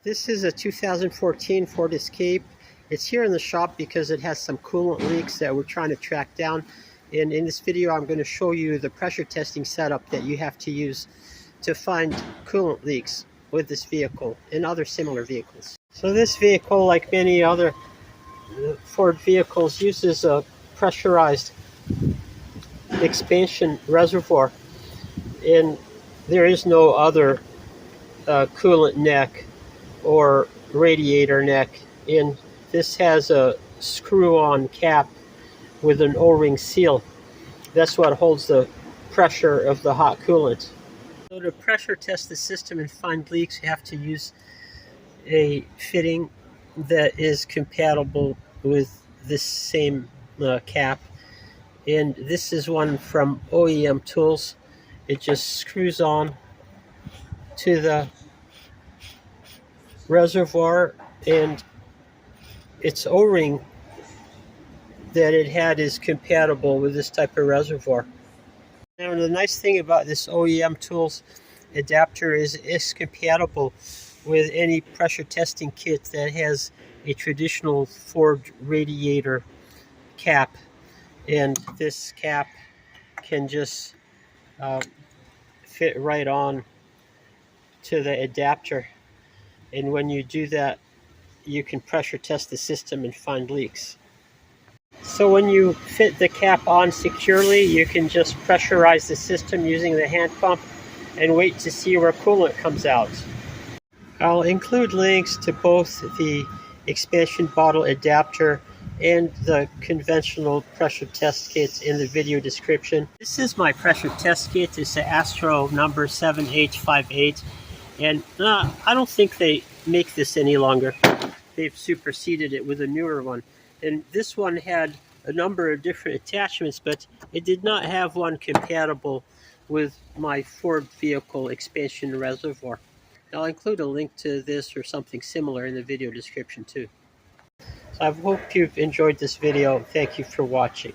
This is a 2014 Ford Escape. It's here in the shop because it has some coolant leaks that we're trying to track down. And in this video, I'm going to show you the pressure testing setup that you have to use to find coolant leaks with this vehicle and other similar vehicles. So this vehicle, like many other Ford vehicles, uses a pressurized expansion reservoir, and there is no other coolant neck or radiator neck, and this has a screw-on cap with an O-ring seal. That's what holds the pressure of the hot coolant. So to pressure test the system and find leaks, you have to use a fitting that is compatible with this same cap, and this is one from OEMTOOLS. It just screws on to the reservoir, and its O-ring that it had is compatible with this type of reservoir. Now, the nice thing about this OEMTOOLS adapter is it's compatible with any pressure testing kit that has a traditional Ford radiator cap, and this cap can just fit right on to the adapter, and when you do that, you can pressure test the system and find leaks. So when you fit the cap on securely, you can just pressurize the system using the hand pump and wait to see where coolant comes out. I'll include links to both the expansion bottle adapter and the conventional pressure test kits in the video description. This is my pressure test kit. It's the Astro number 7H58, and I don't think they make this any longer. They've superseded it with a newer one. And this one had a number of different attachments, but it did not have one compatible with my Ford vehicle expansion reservoir. I'll include a link to this or something similar in the video description too. So I hope you've enjoyed this video. Thank you for watching.